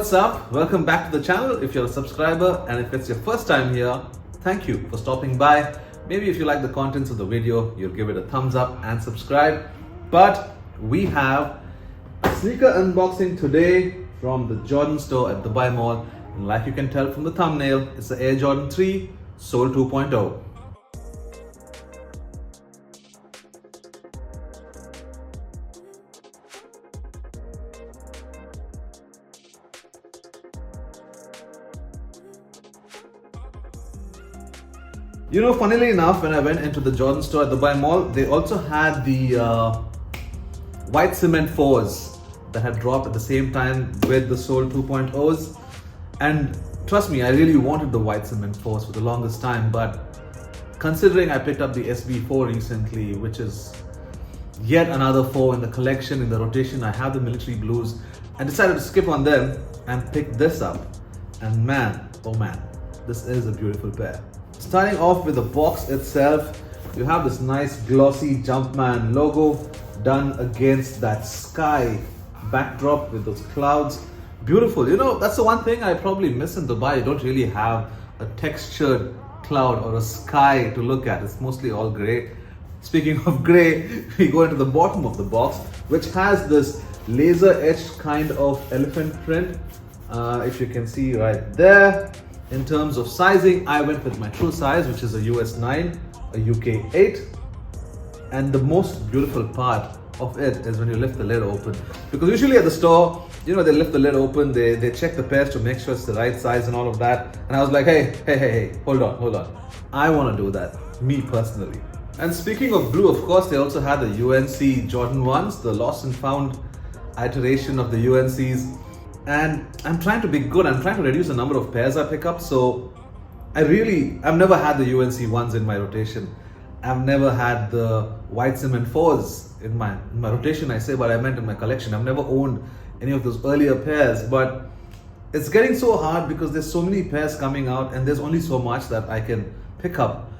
what's up? Welcome back to the channel if you're a subscriber, and if it's your first time here, thank you for stopping by. Maybe if you like the contents of the video, you'll give it a thumbs up and subscribe. But we have a sneaker unboxing today from the Jordan store at Dubai Mall. And like you can tell from the thumbnail, it's the Air Jordan 3 Seoul 2.0. You know, funnily enough, when I went into the Jordan store at Dubai Mall, they also had the white cement 4s that had dropped at the same time with the Seoul 2.0s. And trust me, I really wanted the white cement 4s for the longest time, but considering I picked up the SB4 recently, which is yet another 4 in the collection, in the rotation, I have the military blues, I decided to skip on them and pick this up. And man, oh man, this is a beautiful pair. Starting off with the box itself, you have this nice glossy Jumpman logo done against that sky backdrop with those clouds. Beautiful. You know, that's the one thing I probably miss in Dubai. You don't really have a textured cloud or a sky to look at. It's mostly all gray. Speaking of gray, we go into the bottom of the box, which has this laser etched kind of elephant print. If you can see right there. In terms of sizing, I went with my true size, which is a US 9, a UK 8. And the most beautiful part of it is when you lift the lid open. Because usually at the store, you know, they lift the lid open, they check the pairs to make sure it's the right size and all of that. And I was like, hey, hold on. I want to do that, me personally. And speaking of blue, of course, they also had the UNC Jordan 1s, the lost and found iteration of the UNCs. And I'm trying to be good. I'm trying to reduce the number of pairs I pick up. So I've never had the UNC ones in my rotation. I've never had the white cement 4s in my rotation, I say, but I meant in my collection. I've never owned any of those earlier pairs, but it's getting so hard because there's so many pairs coming out and there's only so much that I can pick up.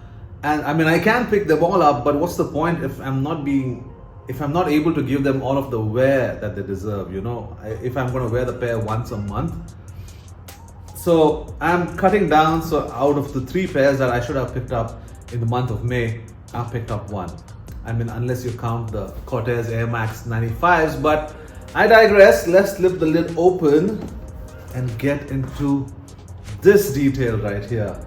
And I mean, I can pick them all up, but what's the point if I'm not able to give them all of the wear that they deserve, you know, if I'm going to wear the pair once a month. So I'm cutting down. So out of the 3 pairs that I should have picked up in the month of May, I've picked up 1. I mean, unless you count the Cortez Air Max 95s, but I digress. Let's lift the lid open and get into this detail right here.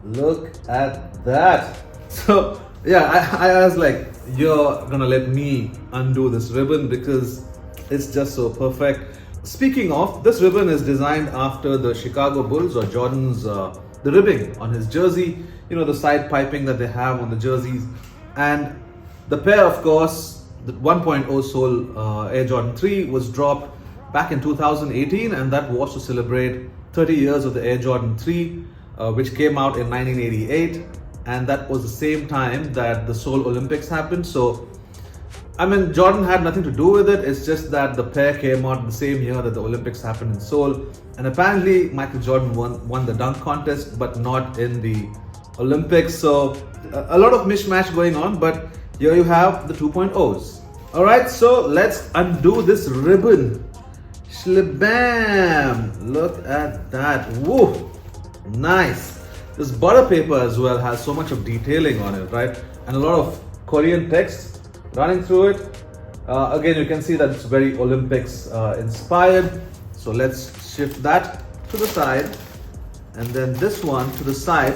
Look at that. So yeah, I was like, you're gonna let me undo this ribbon because it's just so perfect. Speaking of, this ribbon is designed after the Chicago Bulls or Jordan's, the ribbing on his jersey, you know, the side piping that they have on the jerseys. And the pair, of course, the 1.0 Seoul Air Jordan 3 was dropped back in 2018, and that was to celebrate 30 years of the Air Jordan 3, which came out in 1988. And that was the same time that the Seoul Olympics happened. So, I mean, Jordan had nothing to do with it. It's just that the pair came out the same year that the Olympics happened in Seoul. And apparently, Michael Jordan won the dunk contest, but not in the Olympics. So, a lot of mismatch going on. But here you have the 2.0s. All right, so let's undo this ribbon. Shlabam! Look at that. Woo! Nice. This butter paper as well has so much of detailing on it, right? And a lot of Korean text running through it. Again, you can see that it's very Olympics inspired. So let's shift that to the side. And then this one to the side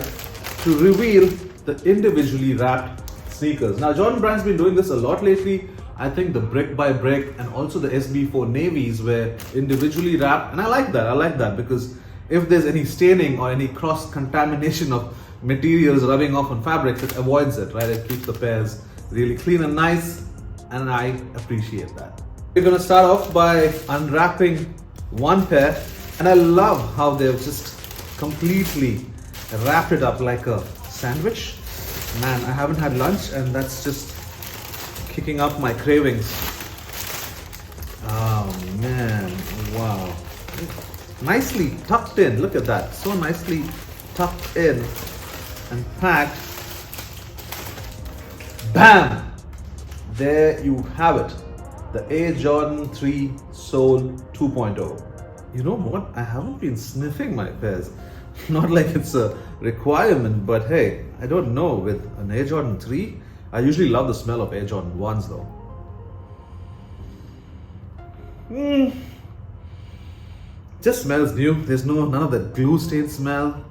to reveal the individually wrapped sneakers. Now, Jordan Brand's been doing this a lot lately. I think the brick by brick and also the SB4 navies were individually wrapped. And I like that because if there's any staining or any cross-contamination of materials rubbing off on fabrics, it avoids it, right? It keeps the pairs really clean and nice, and I appreciate that. We're gonna start off by unwrapping one pair, and I love how they've just completely wrapped it up like a sandwich. Man, I haven't had lunch, and that's just kicking up my cravings. Oh man, wow. Nicely tucked in, look at that, so nicely tucked in and packed. Bam! There you have it, the Air Jordan 3 Seoul 2.0. You know what? I haven't been sniffing my pairs. Not like it's a requirement, but hey, I don't know. With an Air Jordan 3, I usually love the smell of Air Jordan 1s though. Just smells new. There's none of that glue stain smell.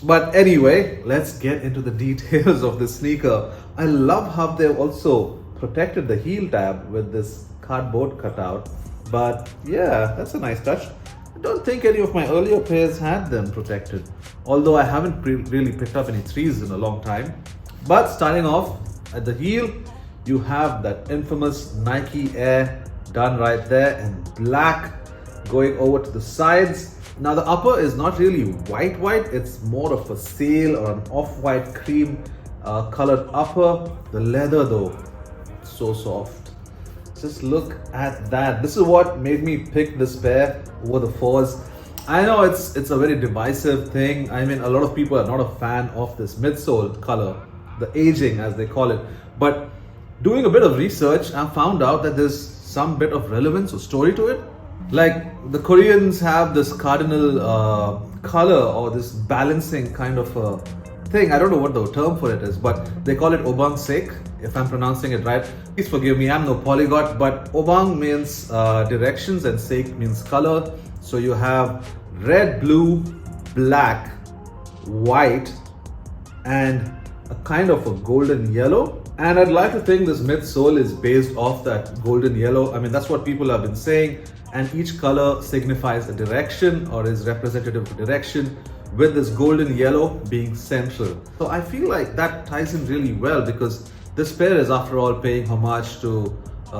But anyway, let's get into the details of this sneaker. I love how they've also protected the heel tab with this cardboard cutout. But yeah, that's a nice touch. I don't think any of my earlier pairs had them protected, although I haven't really picked up any 3s in a long time. But starting off at the heel, you have that infamous Nike Air done right there in black, going over to the sides. Now the upper is not really white, it's more of a sail or an off-white cream colored upper. The leather though, so soft. Just look at that. This is what made me pick this pair over the 4s. I know it's a very divisive thing. I mean, a lot of people are not a fan of this midsole color, the aging as they call it. But doing a bit of research, I found out that there's some bit of relevance or story to it. Like the Koreans have this cardinal color or this balancing kind of a thing. I don't know what the term for it is, but they call it Obangsaek, if I'm pronouncing it right. Please forgive me, I'm no polyglot, but Obang means directions and Saek means color. So you have red, blue, black, white, and a kind of a golden yellow. And I'd like to think this midsole is based off that golden yellow. I mean, that's what people have been saying. And each color signifies a direction or is representative of direction, with this golden yellow being central. So I feel like that ties in really well, because this pair is after all paying homage to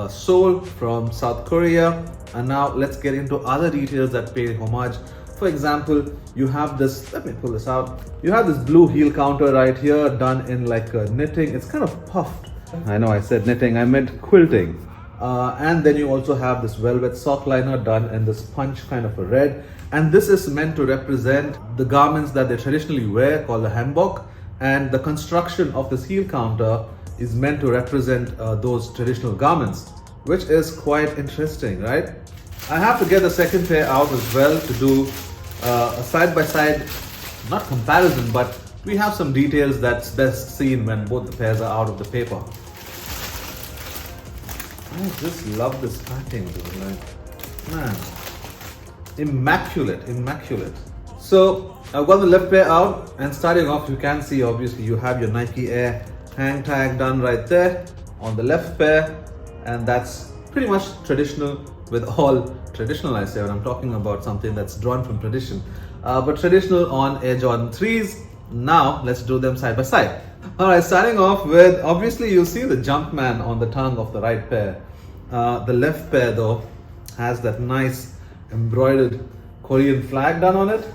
Seoul from South Korea. And now let's get into other details that pay homage. For example, you have this, let me pull this out. You have this blue heel counter right here done in like a knitting. It's kind of puffed. I know I said knitting, I meant quilting. And then you also have this velvet sock liner done in this punch kind of a red. And this is meant to represent the garments that they traditionally wear, called the hanbok. And the construction of this heel counter is meant to represent those traditional garments, which is quite interesting, right? I have to get the second pair out as well to do a side-by-side, not comparison, but we have some details that's best seen when both the pairs are out of the paper. I just love this packing, dude. Like, man, immaculate. So I've got the left pair out, and starting off, you can see obviously you have your Nike Air hang tag done right there on the left pair, and that's pretty much traditional with all traditional. I say when I'm talking about something that's drawn from tradition, but traditional on Air Jordan 3s. Now let's do them side by side. Alright, starting off with, obviously you see the Jumpman on the tongue of the right pair. The left pair though has that nice embroidered Korean flag done on it,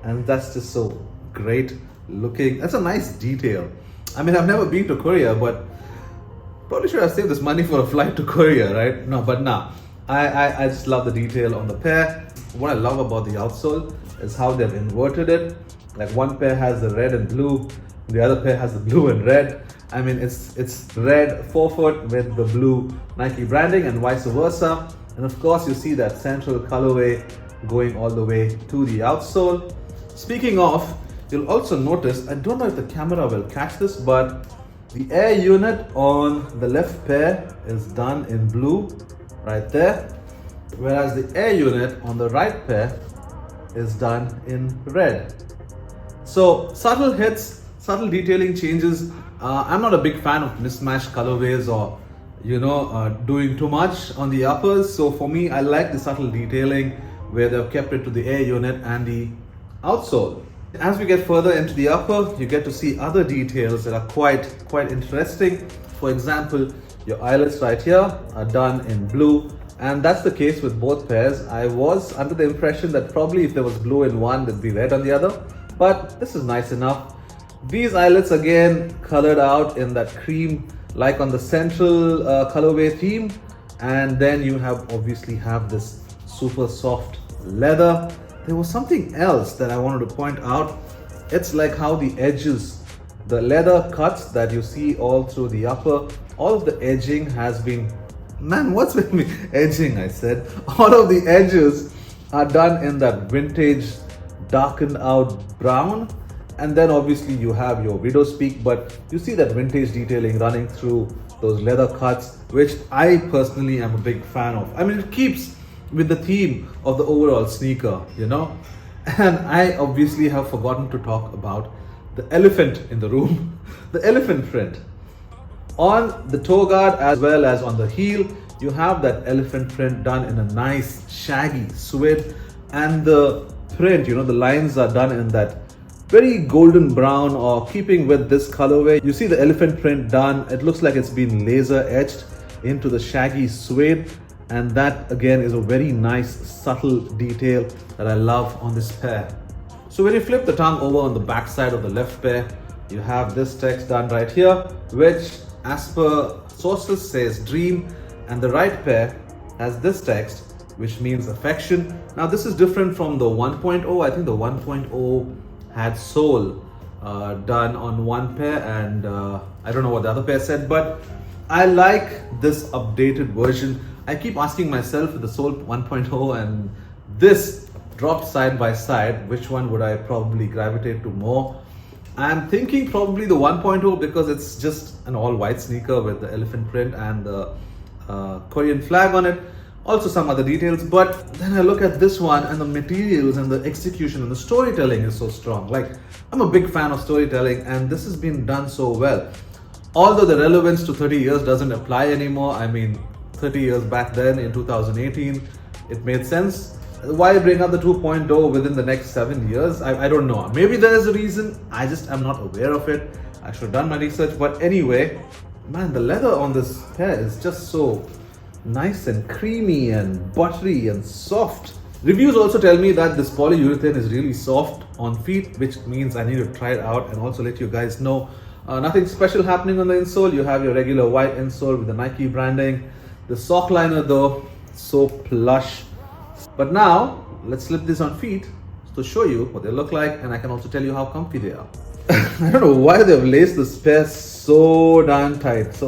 and that's just so great looking. That's a nice detail. I mean, I've never been to Korea, but probably should have saved this money for a flight to Korea, right? No, but nah. I just love the detail on the pair. What I love about the outsole is how they've inverted it. Like one pair has the red and blue, the other pair has the blue and red. I mean, it's red forefoot with the blue Nike branding and vice versa. And of course, you see that central colorway going all the way to the outsole. Speaking of, you'll also notice, I don't know if the camera will catch this, but the air unit on the left pair is done in blue right there, whereas the air unit on the right pair is done in red. So subtle hits, subtle detailing changes. I'm not a big fan of mismatched colorways or doing too much on the uppers. So for me, I like the subtle detailing where they've kept it to the air unit and the outsole. As we get further into the upper, you get to see other details that are quite interesting. For example, your eyelets right here are done in blue, and that's the case with both pairs. I was under the impression that probably if there was blue in one, there'd be red on the other, but this is nice enough. These eyelets again colored out in that cream, like on the central colorway theme, and then you obviously have this super soft leather. There was something else that I wanted to point out. It's like how the edges, the leather cuts that you see all through the upper, all of the edging has been, man, what's with me? Edging, I said. All of the edges are done in that vintage darkened out brown, and then obviously you have your widow's peak, but you see that vintage detailing running through those leather cuts, which I personally am a big fan of. I mean, it keeps with the theme of the overall sneaker, you know. And I obviously have forgotten to talk about the elephant in the room, the elephant print. On the toe guard as well as on the heel, you have that elephant print done in a nice shaggy suede, and the print, you know, the lines are done in that very golden brown, or keeping with this colorway. You see the elephant print done. It looks like it's been laser etched into the shaggy suede, and that again is a very nice subtle detail that I love on this pair. So when you flip the tongue over on the back side of the left pair, you have this text done right here, which as per sources says dream, and the right pair has this text which means affection. Now this is different from the 1.0. I think the 1.0 had soul done on one pair, and I don't know what the other pair said, but I like this updated version. I keep asking myself with the Seoul 1.0 and this dropped side by side, which one would I probably gravitate to more? I'm thinking probably the 1.0 because it's just an all white sneaker with the elephant print and the Korean flag on it. Also some other details, but then I look at this one and the materials and the execution and the storytelling is so strong. Like, I'm a big fan of storytelling, and this has been done so well. Although the relevance to 30 years doesn't apply anymore. I mean, 30 years back then in 2018, it made sense. Why bring up the 2.0 within the next 7 years? I don't know. Maybe there is a reason. I just am not aware of it. I should have done my research. But anyway, man, the leather on this pair is just so nice and creamy and buttery and soft. Reviews also tell me that this polyurethane is really soft on feet, which means I need to try it out and also let you guys know. Nothing special happening on the insole. You have your regular white insole with the Nike branding. The sock liner though, so plush. But now let's slip this on feet to show you what they look like, and I can also tell you how comfy they are. I don't know why they've laced this pair so damn tight,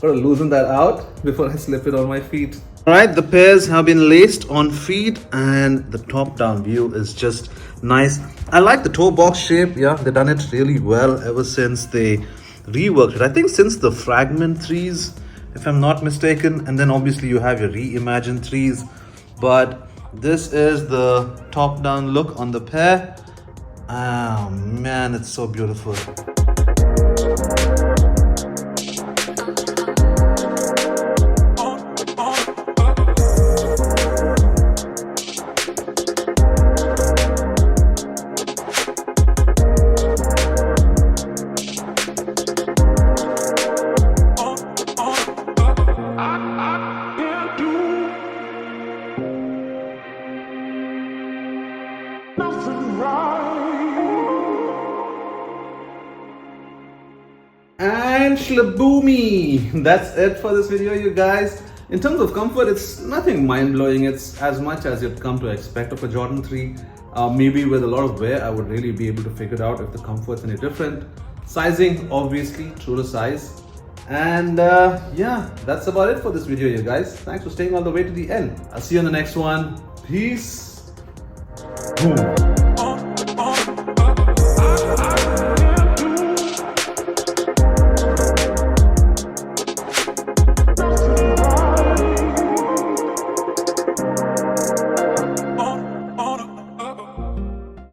Gotta loosen that out before I slip it on my feet. Alright, the pairs have been laced on feet, and the top down view is just nice. I like the toe box shape. Yeah, they've done it really well ever since they reworked it. I think since the fragment 3s, if I'm not mistaken, and then obviously you have your reimagined 3s. But this is the top down look on the pair. Oh man, it's so beautiful. And shlaboomy! That's it for this video, you guys. In terms of comfort, it's nothing mind-blowing. It's as much as you'd come to expect of a Jordan 3. Maybe with a lot of wear, I would really be able to figure out if the comfort's any different. Sizing, obviously, true to size. And yeah, that's about it for this video, you guys. Thanks for staying all the way to the end. I'll see you on the next one. Peace. Boom.